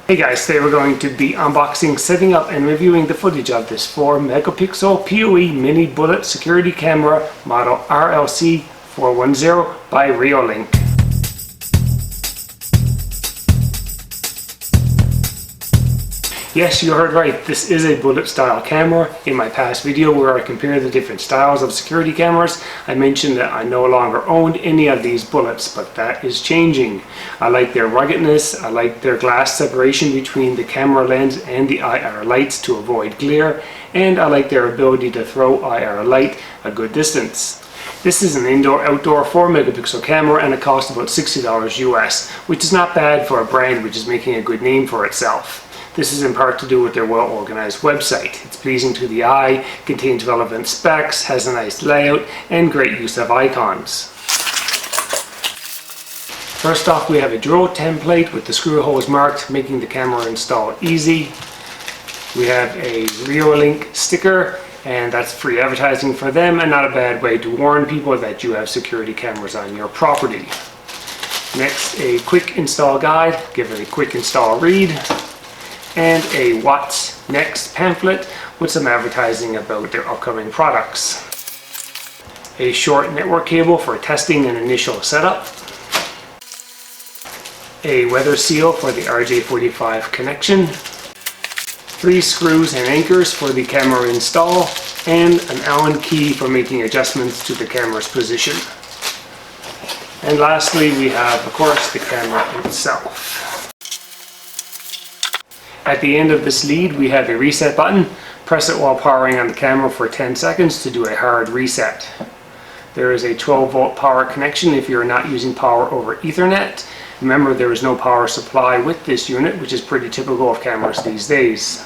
Hey guys, today we're going to be unboxing, setting up and reviewing the footage of this 4 megapixel PoE mini bullet security camera model RLC-410 by Reolink. Yes, you heard right, this is a bullet style camera. In my past video where I compared the different styles of security cameras, I mentioned that I no longer owned any of these bullets, but that is changing. I like their ruggedness, I like their glass separation between the camera lens and the IR lights to avoid glare, and I like their ability to throw IR light a good distance. This is an indoor-outdoor 4 megapixel camera and it costs about $60 US, which is not bad for a brand which is making a good name for itself. This is in part to do with their well-organized website. It's pleasing to the eye, contains relevant specs, has a nice layout, and great use of icons. First off, we have a drill template with the screw holes marked, making the camera install easy. We have a Reolink sticker, and that's free advertising for them and not a bad way to warn people that you have security cameras on your property. Next, a quick install guide, give it a quick install read, and a What's Next pamphlet with some advertising about their upcoming products. A short network cable for testing and initial setup. A weather seal for the RJ45 connection. 3 screws and anchors for the camera install, and an Allen key for making adjustments to the camera's position. And lastly, we have, of course, the camera itself. At the end of this lead, we have a reset button. Press it while powering on the camera for 10 seconds to do a hard reset. There is a 12-volt power connection if you're not using power over Ethernet. Remember, there is no power supply with this unit, which is pretty typical of cameras these days.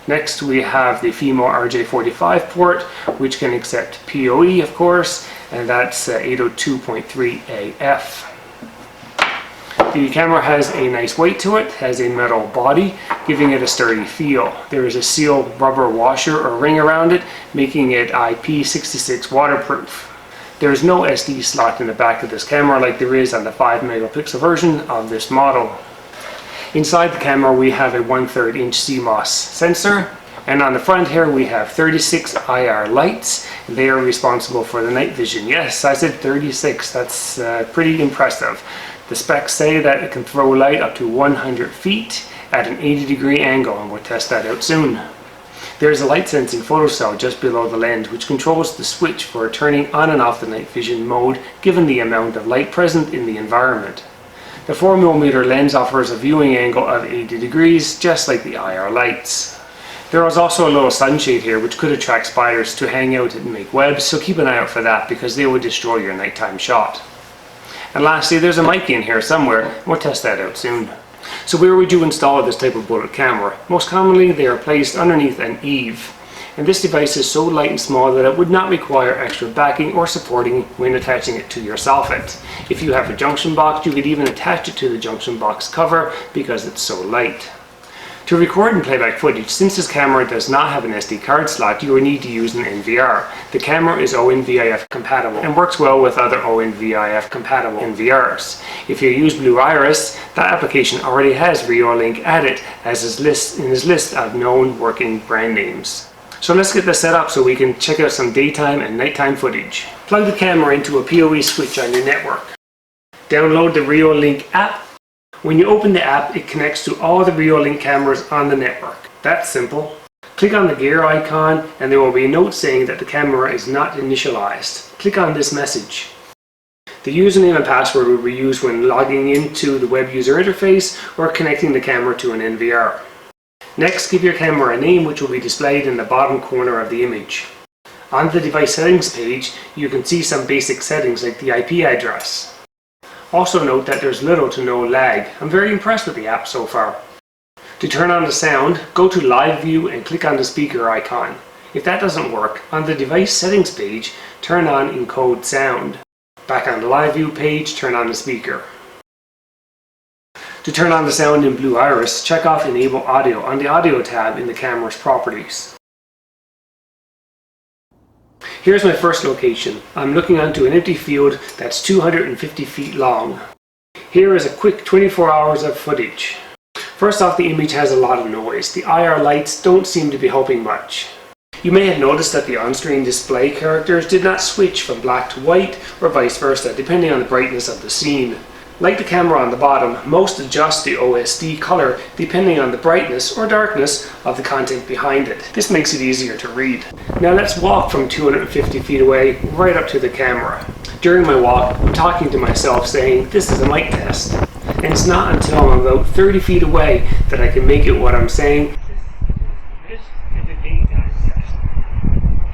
Next, we have the FEMO RJ45 port, which can accept PoE, of course, and that's 802.3 AF. The camera has a nice weight to it, has a metal body, giving it a sturdy feel. There is a seal rubber washer or ring around it, making it IP66 waterproof. There is no SD slot in the back of this camera like there is on the 5 megapixel version of this model. Inside the camera we have a 1/3 inch CMOS sensor, and on the front here we have 36 IR lights. They are responsible for the night vision. Yes, I said 36, that's pretty impressive. The specs say that it can throw light up to 100 feet at an 80-degree angle, and we'll test that out soon. There is a light sensing photocell just below the lens which controls the switch for turning on and off the night vision mode given the amount of light present in the environment. The 4mm lens offers a viewing angle of 80 degrees, just like the IR lights. There is also a little sunshade here which could attract spiders to hang out and make webs, so keep an eye out for that because they will destroy your nighttime shot. And lastly, there's a mic in here somewhere. We'll test that out soon. So where would you install this type of bullet camera? Most commonly they are placed underneath an eave. And this device is so light and small that it would not require extra backing or supporting when attaching it to your soffit. If you have a junction box, you could even attach it to the junction box cover because it's so light. To record and playback footage, since this camera does not have an SD card slot, you will need to use an NVR. The camera is ONVIF compatible and works well with other ONVIF compatible NVRs. If you use BlueIris, that application already has Reolink added as in his list of known working brand names. So let's get this set up so we can check out some daytime and nighttime footage. Plug the camera into a PoE switch on your network. Download the Reolink app. When you open the app, it connects to all the Reolink cameras on the network. That's simple. Click on the gear icon and there will be a note saying that the camera is not initialized. Click on this message. The username and password will be used when logging into the web user interface or connecting the camera to an NVR. Next, give your camera a name which will be displayed in the bottom corner of the image. On the device settings page, you can see some basic settings like the IP address. Also note that there's little to no lag. I'm very impressed with the app so far. To turn on the sound, go to Live View and click on the speaker icon. If that doesn't work, on the device settings page, turn on Encode Sound. Back on the Live View page, turn on the speaker. To turn on the sound in BlueIris, check off Enable Audio on the Audio tab in the camera's properties. Here's my first location. I'm looking onto an empty field that's 250 feet long. Here is a quick 24 hours of footage. First off, the image has a lot of noise. The IR lights don't seem to be helping much. You may have noticed that the on-screen display characters did not switch from black to white or vice versa, depending on the brightness of the scene. Like the camera on the bottom, most adjust the OSD color depending on the brightness or darkness of the content behind it. This makes it easier to read. Now let's walk from 250 feet away right up to the camera. During my walk, I'm talking to myself saying, this is a mic test. And it's not until I'm about 30 feet away that I can make it what I'm saying. This is a daytime test.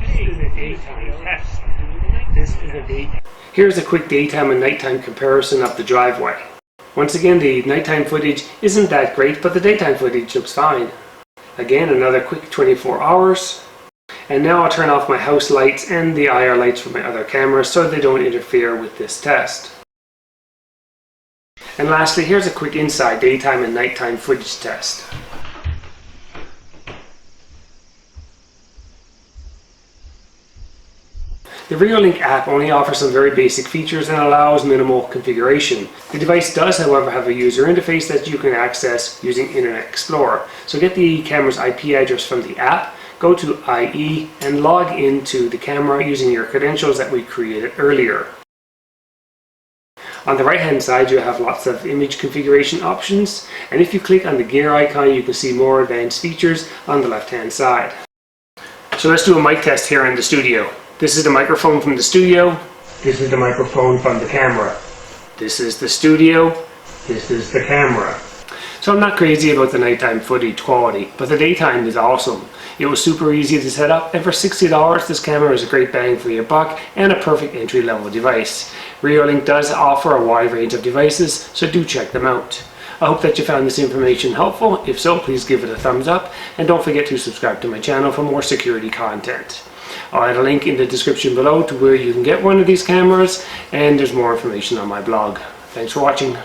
This is a daytime test. This is a daytime. Here's a quick daytime and nighttime comparison of the driveway. Once again, the nighttime footage isn't that great, but the daytime footage looks fine. Again, another quick 24 hours. And now I'll turn off my house lights and the IR lights from my other cameras so they don't interfere with this test. And lastly, here's a quick inside daytime and nighttime footage test. The Reolink app only offers some very basic features and allows minimal configuration. The device does, however, have a user interface that you can access using Internet Explorer. So get the camera's IP address from the app, go to IE, and log into the camera using your credentials that we created earlier. On the right hand side you have lots of image configuration options, and if you click on the gear icon you can see more advanced features on the left hand side. So let's do a mic test here in the studio. This is the microphone from the studio. This is the microphone from the camera. This is the studio. This is the camera. So I'm not crazy about the nighttime footage quality, but the daytime is awesome. It was super easy to set up, and for $60 this camera is a great bang for your buck and a perfect entry-level device. Reolink does offer a wide range of devices, so do check them out. I hope that you found this information helpful. If so, please give it a thumbs up, and don't forget to subscribe to my channel for more security content. I'll add a link in the description below to where you can get one of these cameras, and there's more information on my blog. Thanks for watching.